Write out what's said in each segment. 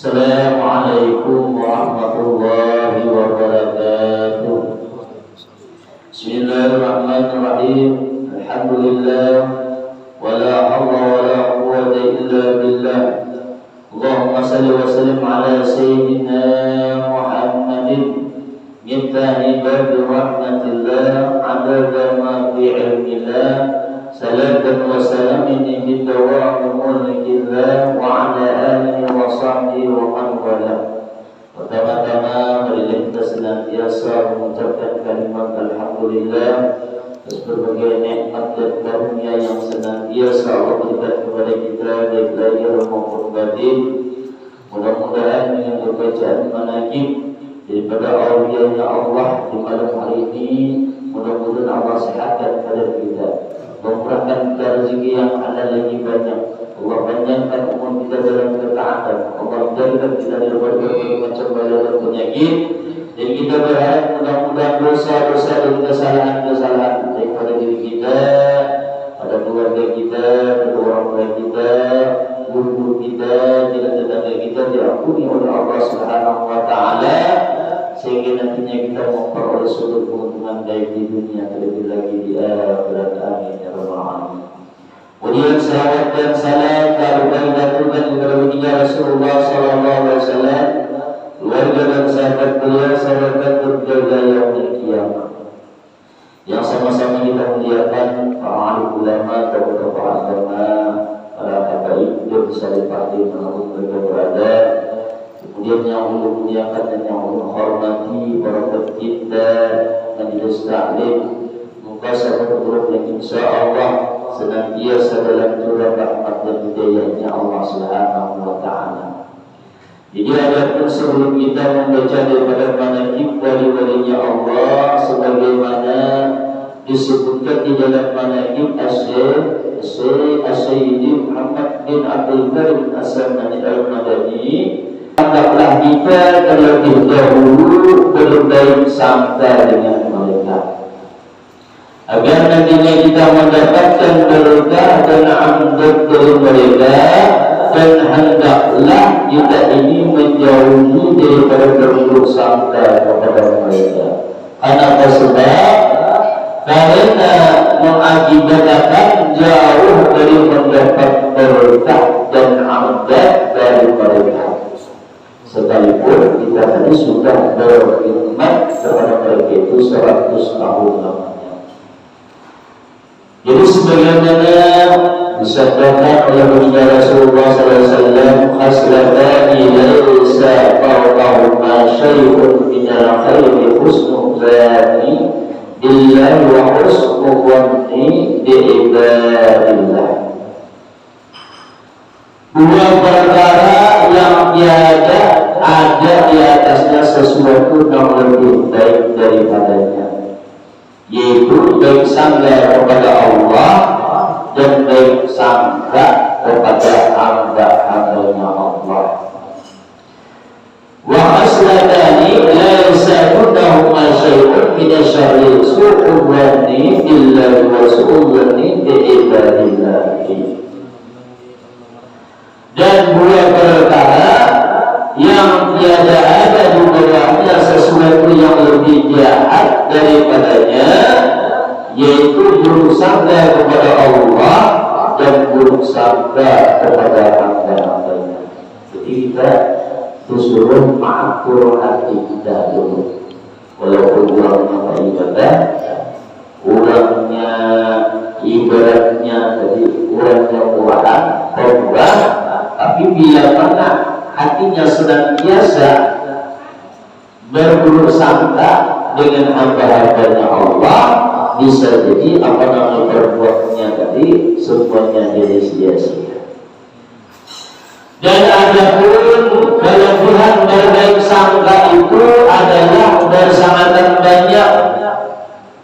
Assalamualaikum warahmatullahi wabarakatuh. Bismillahirrahmanirrahim. Alhamdulillah wala haula wala quwwata illa billah. Allahumma salli wa sallim ala sayyidina Muhammadin mintahi babi rahmatillah adada ma fi ilmillah. Salatan wa salamin bi dawami mulkillah wa ala alihi wa sahbihi wa man wala. Pertama-tama marilah kita senantiasa mengucapkan kalimat alhamdulillah atas berbagai nikmat dan karunia yang senantiasa Allah berikan kepada kita baik lahir maupun batin. Mudah-mudahan dengan bacaan manaqib daripada awliya Allah di malam hari ini, mudah-mudahan Allah sehatkan badan kita, memurahkan kita rezeki yang halal lagi banyak, Allah panjangkan umur kita dalam ketaatan, Allah jadikan kita dari berbagai macam bala dan penyakit, dan kita berharap mudah-mudahan dosa-dosa dan kesalahan-kesalahan daripada diri kita, pada keluarga kita, pada orang tua kita, guru kita, dan tetangga kita diampuni oleh Allah Subhanahu wa Ta'ala, sehingga nantinya kita memperoleh suatu keuntungan baik di dunia terlebih lagi di akhirat. Amin ya rabbal alamin. Kemudian salawat dan salam kepada baginda Rasulullah sallallahu alaihi wasallam, keluarga dan sahabat beliau serta berjaga yaumil qiyamah, yang sama-sama kita muliakan para ulama, tokoh-tokoh agama, para habaib dan salihah dimanapun mereka berada. Kemudian yang Allah muliakan dan yang Allah hormati para pecinta majelis taklim, muka sahabat buruk yang insya Allah senantiasa dalam curah rahmat dan hidayahnya Allah Subhanahu wa Ta'ala. Jadi adapun sebelum kita membaca daripada manaqib wali-walinya Allah sebagaimana disebutkan di dalam manaqib As-Sayyidi Muhammad bin Abdul Karim As-Samani Al-Madani, hendaklah kita terlebih dahulu berbaik sangka dengan mereka, agar nantinya kita mendapatkan berkah dan amdad dari mereka, dan hendaklah kita ini menjauhi daripada berburuk sangka kepada mereka. Karena sebab karena mengakibatkan jauh dari mendapat berkah dan amdad dari mereka. Sekalipun kita tadi sudah berkhidmat kepada mereka itu 100 tahun lamanya. Jadi sebagaimana disabdakan oleh baginda Rasulullah SAW, khaslatani laisa fawqahuma syai'un minal khairi husnul dzani billahi wa husnul dhanni bi ibadillah. Dua perkara yang tiada ada di atasnya sesuatu yang lebih baik daripadanya, yaitu baik sangka kepada Allah dan baik sangka kepada hamba-hambanya Allah. Wa asladani laisa kunahuma syai'un min syarri su'ul dhanni billahi wa su'ul dhanni bi ibadillahi. Dan dua perkara yang tiada ada di bawahnya sesuatu yang lebih jahat daripadanya, yaitu buruk sangka kepada Allah dan buruk sangka kepada hamba-hambanya. Jadi kita disuruh mengatur hati kita dulu. Walaupun orangnya tak ibadah, orangnya ibaratnya tadi orangnya murahan, pemurah, tapi bila mana hatinya senantiasa berburuk sangka dengan hamba-hambanya Allah, bisa jadi apa namanya perbuatannya tadi semuanya jadi sia-sia. Dan adapun kelebihan berbaik sangka itu adalah bersangat banyak,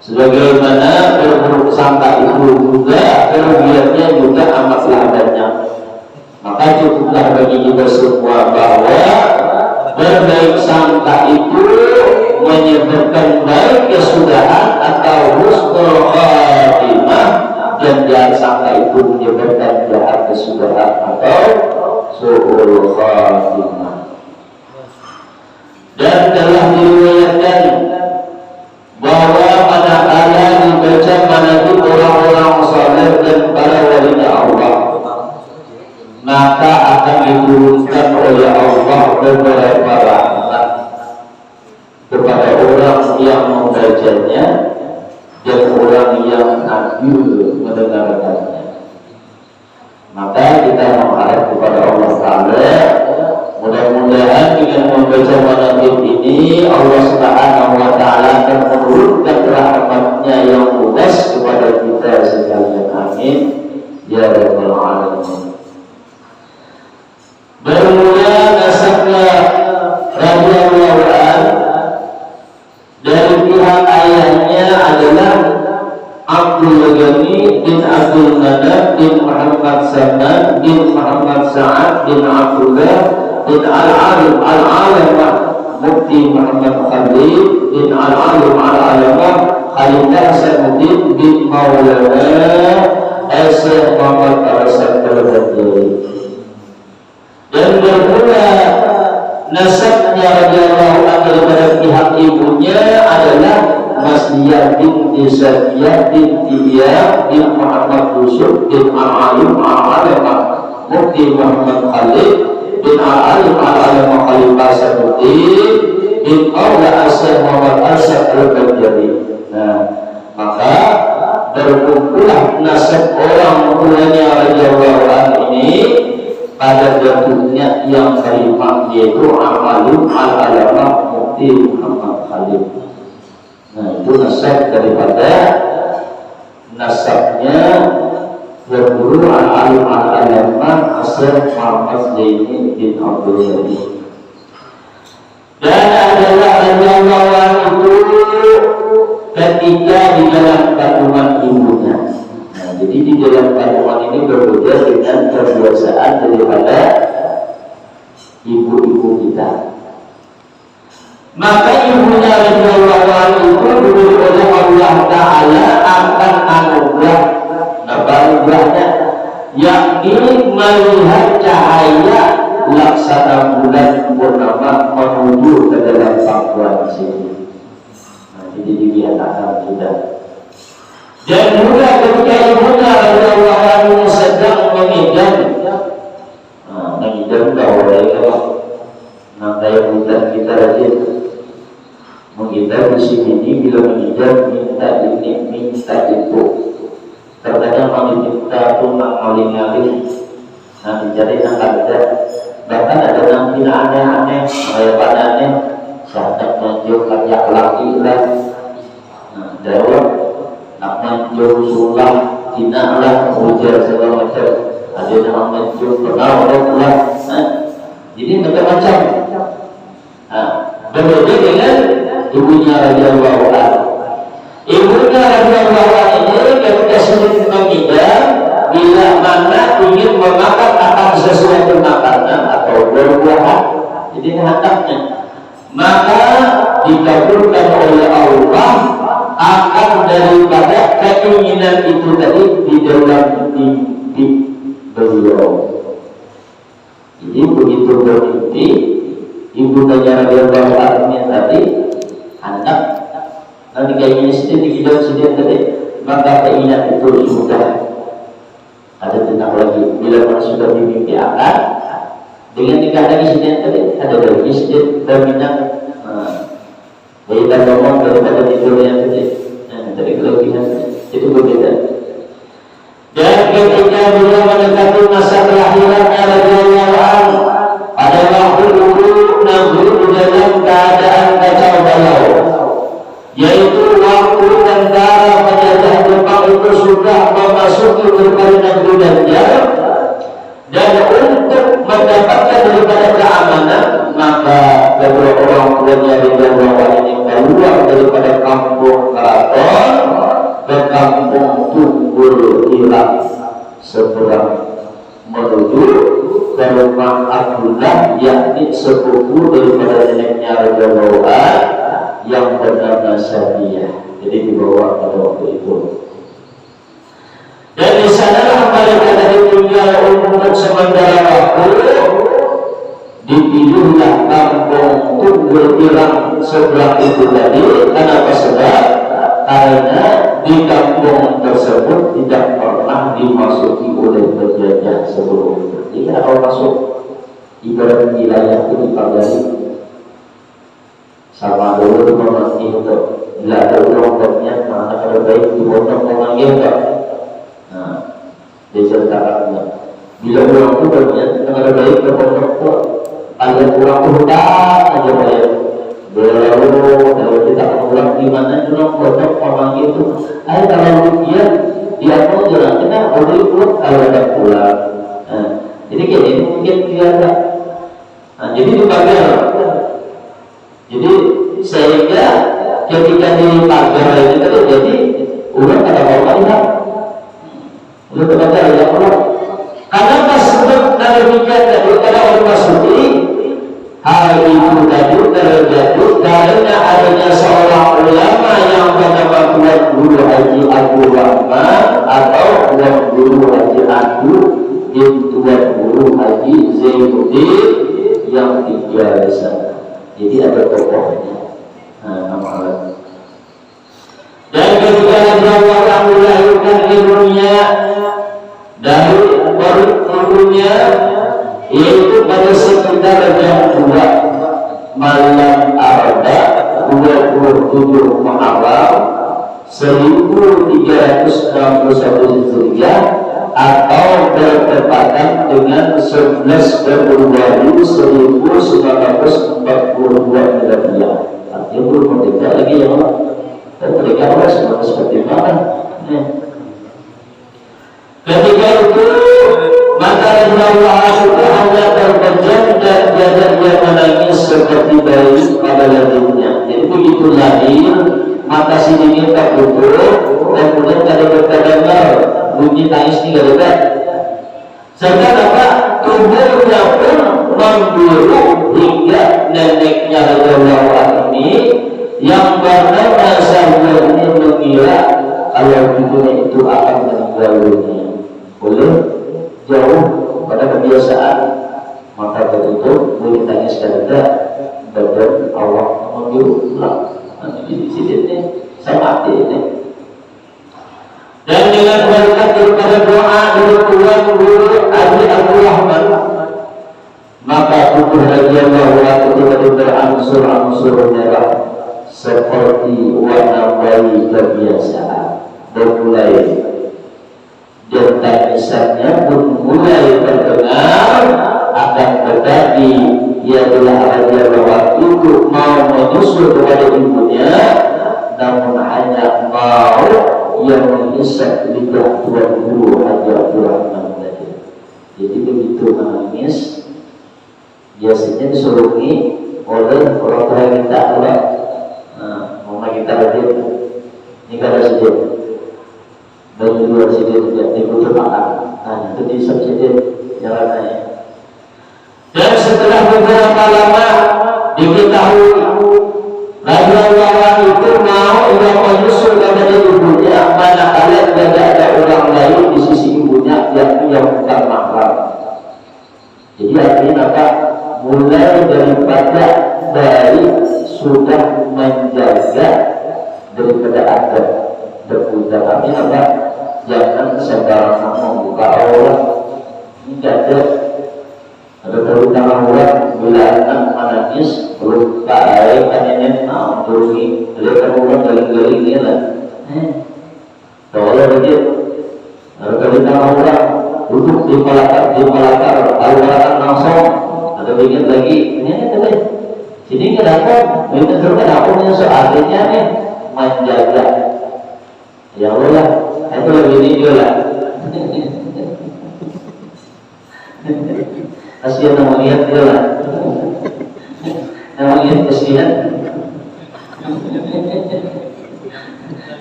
sebagaimana berburuk sangka itu juga kelebihannya juga amatlah banyak. Maka cukuplah bagi kita semua bahwa berbaik sangka itu menyebabkan baik kesudahan atau husnul khatimah, dan jahat sangka itu menyebabkan jahat kesudahan atau su'ul khatimah. Dan telah diriwayatkan bahwa manakala dibaca manakib orang-orang saleh dan para wali Allah, maka akan diturunkan oleh Allah beberapa rahmat kepada orang yang membacanya dan orang yang adil mendengarkannya. Maka kita mengharap kepada Allah Ta'ala, mudah-mudahan dengan membaca manaqib ini Allah Subhanahu wa Ta'ala akan menurunkan rahmatnya yang luas kepada kita sekalian. Amin ya rabbal alamin. Bermula nasabnya radhiyallahu anhu dari pihak ayahnya adalah Abdul Ghani bin Abdul Manaf bin Muhammad Saman bin Muhammad Sa'ad bin Abdullah bin Al-Alim Al-Alamah Mufti Muhammad Khalid bin Al-Alim Al-Alamah Khalid Hasanuddin bin Maulana Syekh Muhammad Al-Hasan Al-Badri. Dan bermula nasabnya radhiyallahu anhu daripada pihak ibunya adalah Masniyah binti Safiyah binti Iyah bin Muhammad Yusuf bin Al-Alim Al-Alamah Mufti Muhammad Khalid bin Al-Alim Al-Alamah Khalid Hasanuddin bin Maula Syekh Muhammad Al-Hasan Al-Badri. Nah, maka berkumpulah nasab orang tuanya radhiyallahu anhu ini pada bentuknya yang kelima, yaitu Al-Alim Al-Alamah Mufti Muhammad Khalid. Nah, itu nasab daripada nasabnya berguru Al-Alim Al-Alamah Syekh Muhammad Zaini bin Abdul Ghani. Dan adalah radhiyallahu anhu ketika di dalam kandungan ibunya. Nah, jadi di dalam kandungan ini berbeda dengan kebiasaan daripada ibu-ibu kita. Maka ibunya radhiyallahu anhu diberi oleh Allah Ta'ala akan anugerah, anugerahnya yakni melihat cahaya laksana bulan purnama menuju ke dalam pangkuan sini. Nah, jadi dibiarkan sudah. Dan juga ketika ibunya radhiyallahu anhu sedang mengidam, mengidam oleh Allah. Nah, kayak kita rajin mengidam di sini ini, bila mengidam minta ini minta itu. Terkadang kita pun maling-maling, nah dicari nak ada. Bahkan ada yang tidak aneh-aneh, kayak aneh, sahabat menjual kayak laki lah. Nah, jawab nak menjual sulam, tidak lah, ujar segala macam. Ada yang menjual pernah lah. Jadi macam-macam. Berbeda dengan ibunya radhiyallahu anha. Ibunya radhiyallahu anha ini ketika sedang mengidam, bila mana ingin memakan akan sesuatu makanan atau buah-buahan, jadi hendaknya, maka dikabulkan oleh Allah akan daripada keinginan itu tadi di dalam mimpi beliau. Jadi begitu bermimpi, ibu tanya radhiyallahu anha tadi hendak nanti keinginan sedikit di dalam sedikit tadi, maka keinginan itu sudah ada tentang lagi. Bila mana sudah dimimpi akan dengan nikah lagi sedikit tadi, ada lagi sedikit berminat kita ngomong daripada tidur yang tadi. Nah, tadi kelebihan itu berbeda. Dan ketika beliau mendekati masa kelahirannya radhiyallahu anhu, ada waktu dulu Nabi dalam keadaan kacau balau, yaitu waktu tentara penjajah Jepang itu sudah memasuki gerbang negeri Dajjal, dan untuk mendapatkan daripada keamanan, maka beberapa orang tuanya di bawah ini keluar daripada kampung keraton ke kampung Tunggul Irak seberang menuju ke rumah Abdullah, yakni sepupu daripada neneknya radhiyallahu anhu yang bernama Safiyah. Jadi dibawa pada waktu itu. Dan di sanalah mereka dari tinggal untuk sementara waktu di dituduhlah kampung Tunggul Irang sebelah itu tadi. Kenapa sebab? Karena di kampung tersebut tidak pernah dimasuki oleh penjajah sebelumnya. Jadi kalau masuk ibarat wilayah itu dipagari sama dulu memanggil untuk bila ada orang-orangnya mana ada baik dipotong memanggil tak. Nah, diceritakannya bila orang itu banyak ada baik dipotong tak. Ada kurang hutan aja bayar. Kalau kita pulang di mana orang potong memanggil itu. Ayo kalau dia mau jalan kita boleh pulang kalau ada pulang. Nah, jadi gini mungkin dia ada. Nah, jadi dibagi. Jadi sehingga ketika di pagar ini terjadi ulang ada apa lihat ulang kepada ya Allah karena tersebut dari demikian tadi karena orang masuki hal itu tadi terjadi karena adanya seorang ulama yang bernama Tuan Guru Haji Abdul Rahman atau Tuan Guru Haji Abdul dan Tuan Guru Haji Zainuddin yang tinggal di sana. Jadi ada tokohnya. Nama dan ketika Allah melahirkan di dunia dari perutnya yaitu pada sekitar jam 2 malam Arba 27 Muharram 1361 Hijriah atau bertepatan dengan 11 Februari 1942 Miladiah. Artinya belum merdeka lagi ya Allah. Dan mereka Allah semua seperti mana? Ketika itu maka Allah sudah hanya terpejam dan dia menangis seperti bayi pada lahirnya. Jadi begitu lahir mata sininya tertutup dan kemudian ada berkadang bunyi tangis tidak ada. Serta apa? Tubuhnya pun membiru hingga neneknya Rasulullah ini yang bernama Sa'ad ini mengira kalau dunia itu akan meninggal dunia. Boleh jauh pada kebiasaan mata tertutup, boleh tangis tidak badan Allah membiru pulang. Nanti di sini nih, saya mati ini. Dan dengan berkat daripada doa dari Tuhan Guru Haji Abdul Rahman, maka tubuh Haji bahwa ketika berangsur-angsur merah seperti warna bayi kebiasaan bermulai dan tangisannya pun mulai terdengar akan tetapi ia telah Haji bahwa itu mau menyusul kepada ibunya namun hanya mau yang mengisap lidah Tuan Guru Haji Abdul Rahman tadi. Jadi begitu menangis biasanya disurungi oleh orang tua kita Allah. Mama kita hadir ini kada sedih bagi luar sedih tidak dibutuh makan. Nah itu diisap sedih jalanannya. Dan setelah beberapa lama diketahui Rasulullah itu mau yang menyusul kepada ibunya manakala tidak ada orang lain di sisi ibunya yang bukan mahram. Jadi artinya apa? Mulai daripada dari sudah menjaga daripada ada berputar. Artinya apa? Jangan sembarangan membuka aurat. Ini ada terutama aurat bila anak menangis belum baik kanennya mau turuni lihat orang galing-galing ni lah. Kalau begitu terutama aurat duduk di palakar aurat langsung ada bikin lagi ini ada sini kenapa ini terus aku punya soalnya nih menjaga ya Allah itu lebih video lah. Kasihan nama lihat dia lah. Nama lihat kasihan.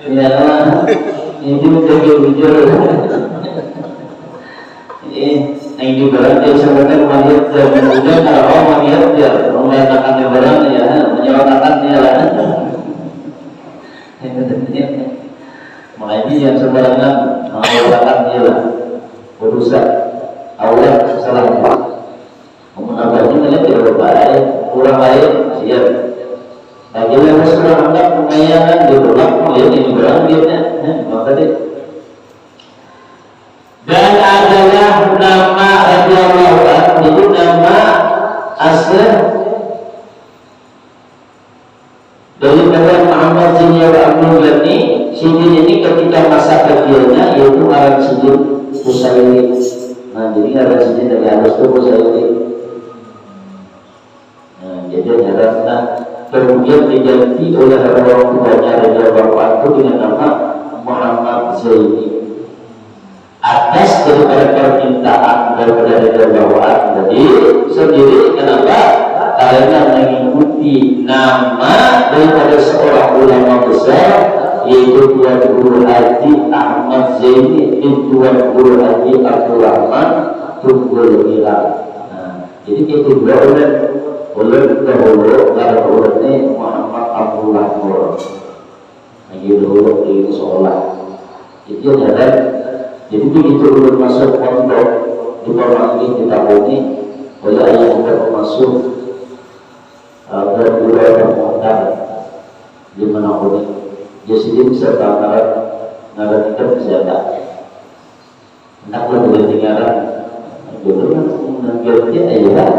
Ya lah, ini menjaga video. Ini juga dia sebenarnya melihat dan mudah kalau melihat dia meletakkan barang ya, menyerahkan dia lah. Makanya yang sembarangan meletakkan dia lah. Berusaha Allah salah. Abahnya tidak berubah. masker daripada Muhammad Zaini Abdul Ghani. Sidin ini ketika masa kecilnya yaitu Arab Sidin Husaini. Nah, jadi Arab Sidin dari halus itu Husaini. Nah, jadi karena kemudian diganti oleh orang tuanya Raja Bapak itu dengan nama Muhammad Zaini. Atas daripada permintaan daripada Raja Bapak tadi sendiri, kenapa? Karena mengikuti nama daripada seorang ulama besar, yaitu Tuan Guru Haji Ahmad Zaini bin Tuan Guru Haji Abdul Rahman Tunggul Hilang. Nah, jadi itu dua oleh dahulu karena ulama Muhammad Abdullah Nur. Lagi dulu di sekolah. Itu adalah jadi begitu ulun masuk pondok di bawah ini ditakuni oleh ayah yang masuk berdua dan muhtar di mana pun jadi bisa ngaran ikan siapa nak boleh tinggalan dulu kan nanti ayah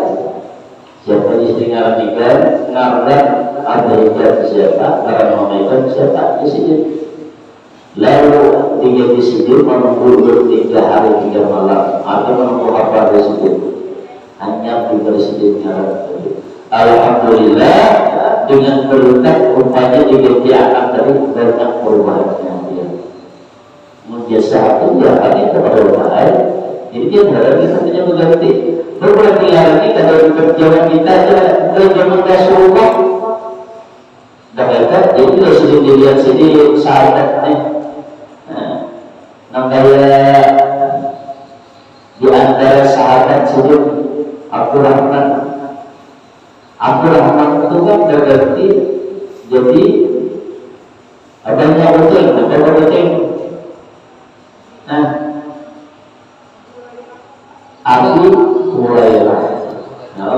siapa istri ngaran ikan ngaran ada ikan siapa ngaran mama ikan siapa di sini. Lalu tiga di sini menunggu 3 hari 3 malam atau menunggu apa di sini hanya di sini ngaran. Alhamdulillah dengan berkat rupanya diganti akan dari banyak perubahannya dia. Menjasa itu ya ini kepada orang. Jadi dia berharap kita punya mengganti. Berarti hari ini kalau kerjaan kita ada zaman Rasulullah. Dapat jadi sudah dilihat sini sahabatnya. Namanya di antara sahabat sini Abdul Rahman itu kan berarti jadi adanya betul. Nah, Abu Hurairah. Nah,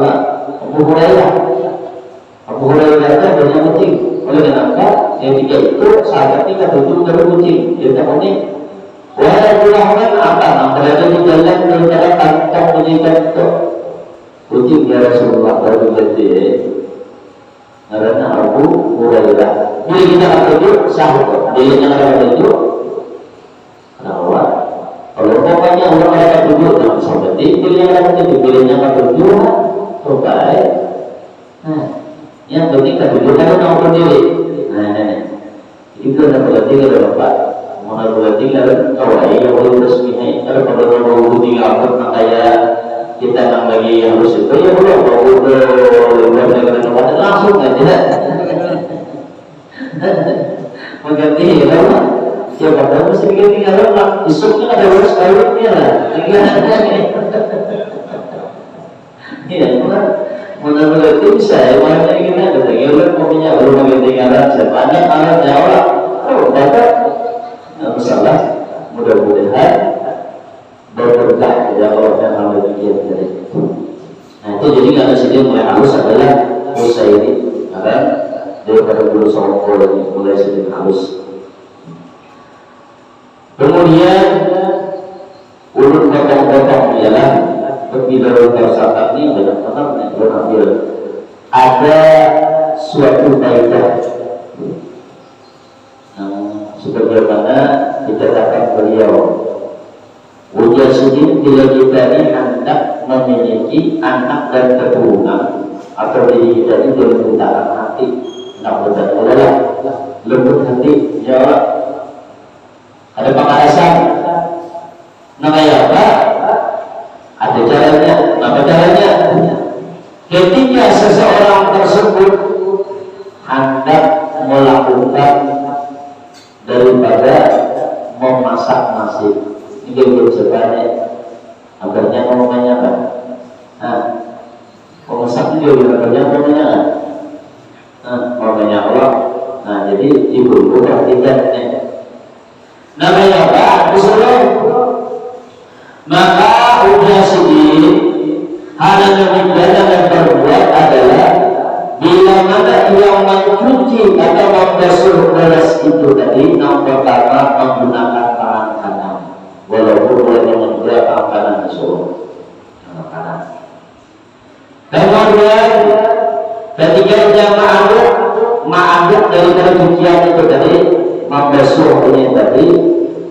Abu Hurairah itu adanya kucing. Oleh kenapa? Yang tiga itu sahabat ini ketujuh dari kucing. Dia tak ini. Wahai Abdul Rahman apa? Berada di jalan berada kantong menyikat itu. Kucing ya Rasulullah baru berarti karena Abu Hurairah. Bila kita ketujuh sahut. Bila yang ada ketujuh kenapa? Kalau pokoknya orang ada ketujuh tak bisa berarti. Bila yang ada ketujuh, bila yang ada ketujuh terbaik. Nah, yang penting ketujuh kan orang berdiri. Nah, itu adalah berarti kalau Bapak mana berarti kalau kawai yang boleh resminya kalau pada mau tinggal pun kayak kita nang lagi yang harus itu ya boleh udah langsung aja mengganti lama siapa tahu mesti diganti kalau besoknya ada urus kawinnya lah iya mana berarti bisa ya mana kita ada tinggal mau punya baru mengganti alat siapa alatnya orang dapat masalah mudah-mudahan berberkah ya kalau memang demikian dari itu. Nah itu jadi karena sini mulai halus adalah Musa ini karena daripada dulu songkol ini mulai sedikit halus. Kemudian urut potong-potong ialah berbicara filsafat ini banyak banget yang berambil ada suatu kaidah sebagaimana dikatakan beliau ujian sendiri bila kita ini hendak memiliki anak dan keturunan atau diri kita ini berlembutakan hati nak berdakwah lembut hati jawab ada pengalasan namanya apa? Ada caranya. Apa caranya? Ketika seseorang tersebut hendak melakukan daripada memasak nasi ini belum sebanyak agarnya ngomongnya apa? Memasak itu juga agarnya ngomongnya ngomongnya Allah. Nah jadi ibu perhatikan namanya apa? Disuruh maka udah sedih hal yang lebih berbuat adalah bila mana yang mencuci atau membasuh beras itu tadi yang pertama menggunakan tangan kanan walaupun boleh menggunakan tangan kanan disuruh tangan kanan Kemudian ketika dia ma'aduk dari cucian itu tadi, membasuh ini tadi,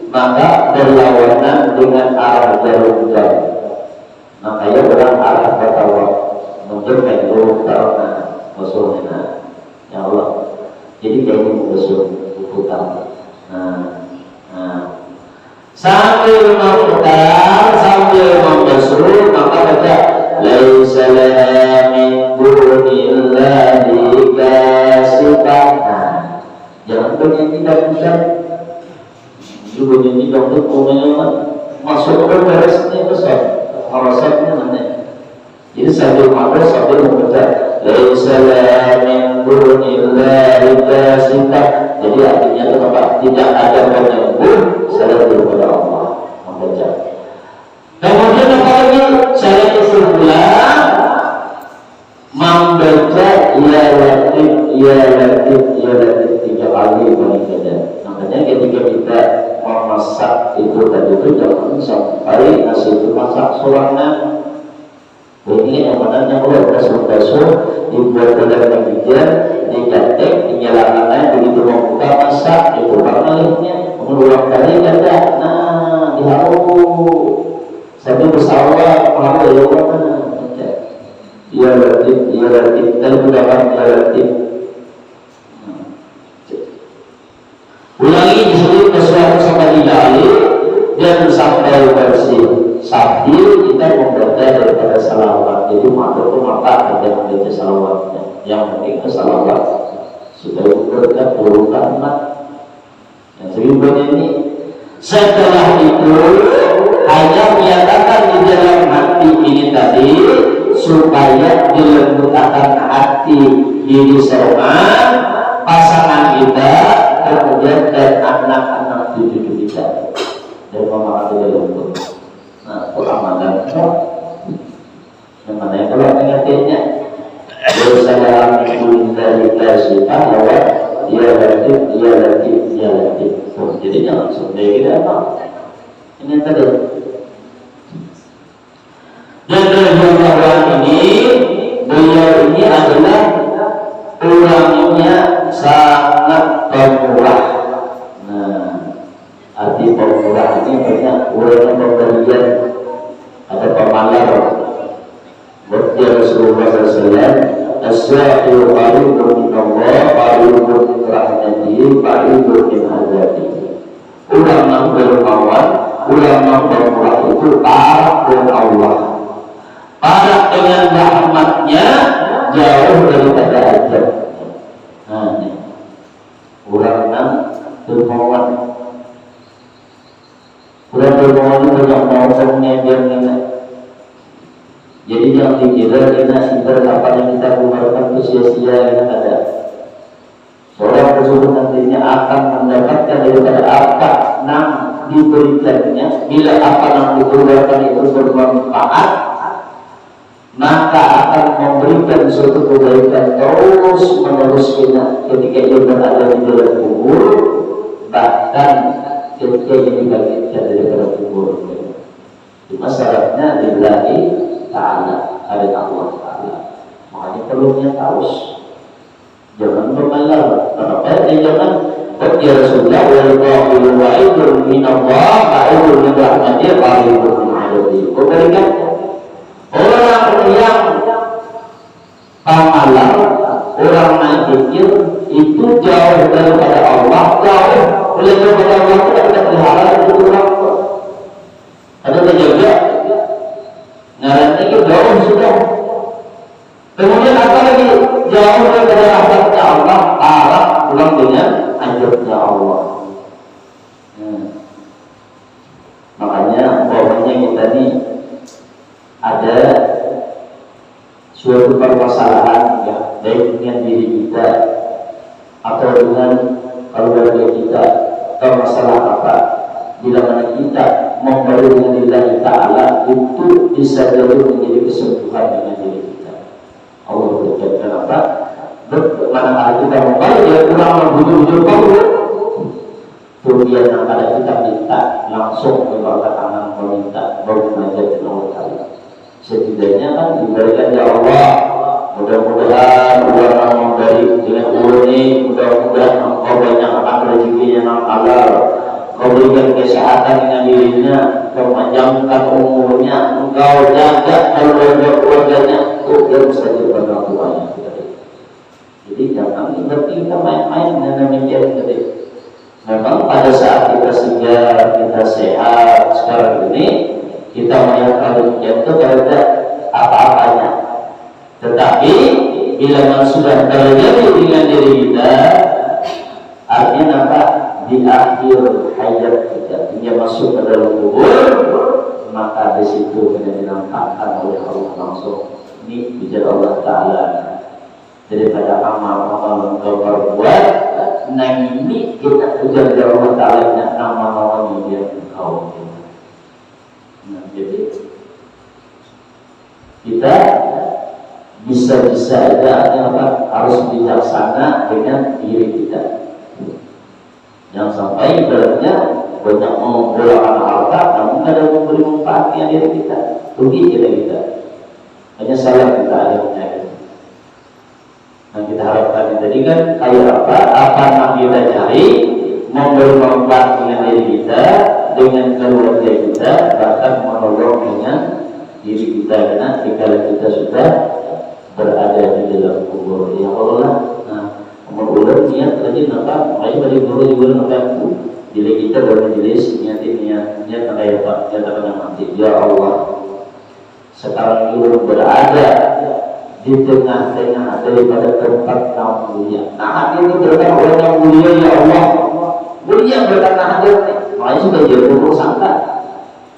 maka berlawanan dengan arah jarum jam. Makanya berang arah ketawa untuk itu karena musuhnya. Ya Allah. Jadi kayak ini membasuh utama. Sambil memutar, sambil membasuh, maka baca laisa laha min dunillahi kasifah. Jangan bernyanyi tidak juga nyanyi dangdut umumnya masuk ke beresnya besar harusnya mana. Jadi sambil makan sambil membaca laisa laha min dunillahi kasifah. Jadi artinya kenapa tidak ada penyembuh selain daripada Allah membaca. Kemudian apa lagi? Saya kesimpulan membaca ya latif ya latif ya latif 3 kali paling tidak. Makanya ketika kita memasak itu tadi itu jangan sampai nasi itu masak sorangan. Ini yang mana yang boleh basuh-basuh dibuat dalam meja, digantek, dinyalakan, begitu membuka masak, dibuka malihnya, mengulang kali kata, diharu sambil bersawah, mahu ya Allah, ya latif, dan gunakan ya latif. Ulangi disuruh sesuatu sampai dikali dan sampai bersih. Sambil kita membaca daripada salawat. Jadi makhluk maka ada membaca salawatnya. Yang penting salawat sudah berkat turunkan mak. Yang sebelumnya ini setelah itu hanya menyatakan di dalam hati ini tadi supaya dilembutkan hati diri seorang, pasangan kita, kemudian dan anak-anak cucu kita dan memakai lembut. Ramadan yang mana yang kalau mengertinya bersama minggu dari kasifah lewat dia latif. Jadi jangan sampai kita apa ini tadi. Dan orang ini beliau ini adalah orangnya sangat pemurah. Arti pemurah ini banyak orang pemberian ada pemalar. Waktu Rasulullah SAW as-sa'iru qaribun min Allah, qaribun min rahmatihi, qaribun min azabihi. Ulama berkawan, ulama pemurah itu parah dengan Allah, parah dengan rahmatnya, jauh daripada azab. Ini ulama berkawan. Udah bermohon banyak mohonnya biar kita. Jadi jangan dikira kita apa yang kita gunakan itu sia-sia yang ada. Seorang tersebut nantinya akan mendapatkan daripada apa yang diberikannya. Bila apa yang diberikan itu bermanfaat, maka akan memberikan suatu kebaikan terus menerus kita ketika ia berada di dalam kubur, bahkan ketika ini dibangkitkan daripada kubur. Cuma syaratnya lillahi ta'ala, ada Allah ta'ala. Makanya perlunya taus, jangan bermalar. Kenapa? Jangan ya Rasulullah wa'idun wa'idun minallah wa'idun min rahmatih wa'idun min adabih. Kebalikan orang yang pamalar, orang najikir itu jauh daripada Allah, jauh oleh daripada Allah itu tidak pelihara itu orang. Ada terjaga ngarannya itu jauh sudah. Kemudian apa lagi? Jauh daripada rahmatnya Allah, parah pulang dengan azabnya Allah. Makanya bahwanya kita ini ada suatu permasalahan ya, baik dengan diri kita atau dengan keluarga kita, atau masalah apa, bila mana kita memberi dengan lillahi ta'ala, itu bisa jadi menjadi kesembuhan dengan diri kita. Allah berkata apa? Manakala kita memberi, dia kurang membujur-bujur kamu, kemudian manakala kita minta, langsung membawa tangan meminta, baru mengajar dengan Allah. Setidaknya kan diberikan ya Allah, dirinya, engkau panjangkan umurnya, engkau jaga keluarganya, ukur saja pada tuanya. Jadi jangan berarti kita main-main dengan demikian tadi. Memang pada saat kita segar, kita sehat sekarang ini, kita melihat demikian itu berada apa-apanya. Tetapi bila sudah terjadi dengan diri kita, artinya apa? Di akhir hayat kita, dia masuk ke dalam kubur, maka di situ kita dinampakkan oleh Allah langsung. Ini bicara Allah Taala. Daripada amal-amal engkau perbuat, nah ini kita kejar dari Allah Taala nama-nama dia engkau. Nah, jadi kita bisa aja apa harus bijaksana dengan diri kita. Jangan sampai ibaratnya banyak mengumpulkan harta, namun ada memberi manfaatnya diri kita, rugi kita. Hanya salah kita akhirnya. Nah kita harapkan tadi kan kayak apa yang kita cari, memberi manfaat dengan diri kita, dengan keluarga kita, bahkan menolong dengan diri kita karena jika kita sudah berada di dalam kubur. Ya Allah, nah mengulang niat tadi nampak, makanya bagi guru juga nampak diri kita bermajelis niat kayak apa? Nyatakan nanti. Ya Allah, sekarang guru berada di tengah-tengah daripada tempat kaum mulia. Nah hati itu berkata orang yang mulia, ya Allah, mulia berkata hadir. Makanya sudah jadi buruk sangka.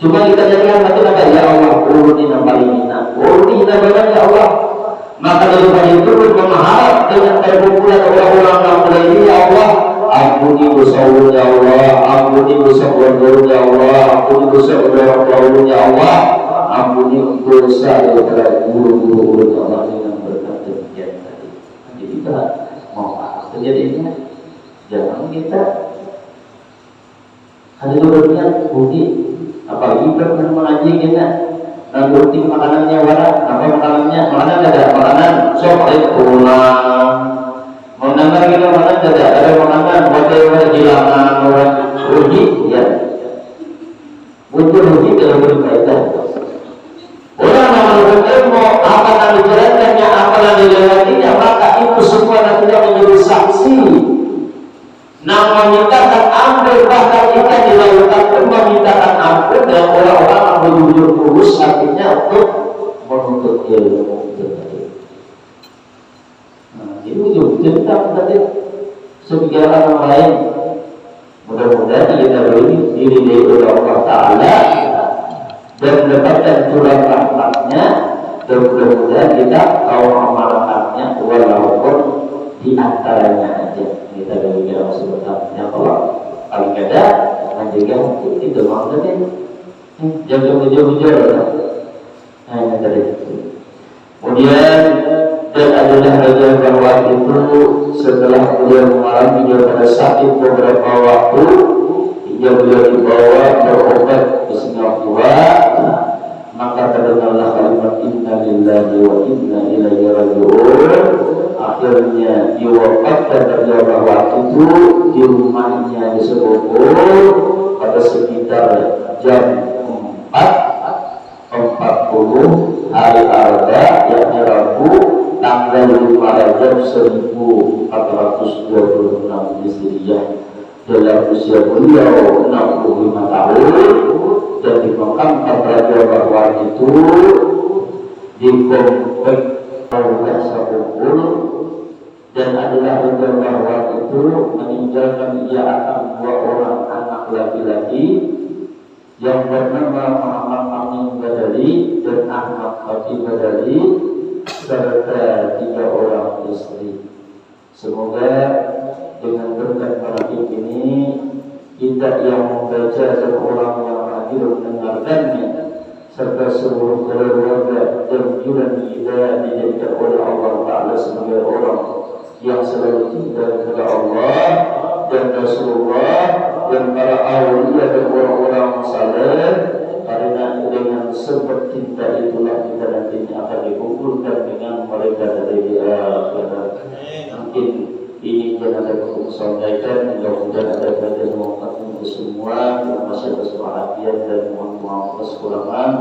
Cuma kita jadikan hati apa? Ya Allah, uruni yang paling hina, uruni hina banget ya Allah. Maka daripada itu bermahal dengan terkumpulan orang-orang yang mulia ini, ya Allah, ampuni dosa ya Allah, ampuni dosa ya Allah, ampuni dosa ya Allah, ampuni dosa daripada guru-guru Allah dengan berkat demikian tadi. Jadi kita mau apa terjadinya? Jangan kita ada berniat budi, apalagi kita mengaji kita. Dan bukti makanannya warna, apa makanannya? Makanan ada, makanan sopek pulang. Mau nambah kita makanan ada makanan buat hilangan orang rugi, ya. Untuk rugi dalam berkaitan. Orang mengamalkan ilmu, apa yang dijalankannya, apa yang dilewatinya, maka itu semua nantinya menjadi saksi. Nah, memintakan ampun, bahkan kita dilakukan pun memintakan ampun dan orang-orang yang berjujur kurus artinya untuk menuntut ilmu. Nah, ini ujung cerita tadi sebagai orang lain. Mudah-mudahan kita beri diri dari Allah Taala dan mendapatkan curah rahmatnya, dan mudah-mudahan kita tahu amalkannya walaupun di antaranya aja. Kita berbicara sebetulnya kalau paling ada menjaga mungkin itu maksudnya jangan hujur-hujur. Nah ini tadi. Kemudian dan adalah raja bahwa itu setelah beliau mengalami pada sakit beberapa waktu hingga beliau dibawa berobat ke Singapura, maka terdengarlah kalimat inna lillahi wa inna ilaihi raji'un. Akhirnya diwafatkan beliau waktu itu di rumahnya di Sebogor pada sekitar jam 4.40 hari Arba, yakni Rabu, tanggal 5 Rajab 1426 Hijriah. Dalam usia beliau 65 tahun dan dimakamkan pada bahwa itu di komplek Sebogor, dan adalah benar bahwa itu meninggalkan ia akan 2 orang anak laki-laki yang bernama Muhammad Amin Badali dan Ahmad Fatih Badali serta 3 orang istri. Semoga dengan berkat malam ini kita yang membaca dan orang yang hadir mendengarkannya serta seluruh keluarga dan junjungan kita dijadikan oleh Allah Ta'ala sebagai orang yang selalu cinta kepada Allah dan Rasulullah dan para awliya dan orang-orang saleh, karena dengan sebab cinta itulah kita nantinya akan dikumpulkan dengan mereka dari akhirat. Mungkin ini yang akan aku sampaikan. Mudah-mudahan ada bagian manfaat untuk semua. Terima kasih atas perhatian dan mohon maaf atas kekurangan.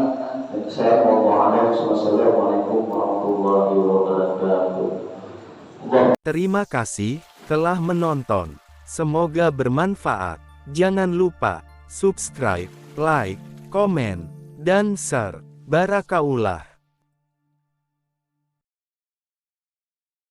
Assalamualaikum warahmatullahi wabarakatuh. Terima kasih telah menonton. Semoga bermanfaat. Jangan lupa subscribe, like, komen, dan share. Barakaullah.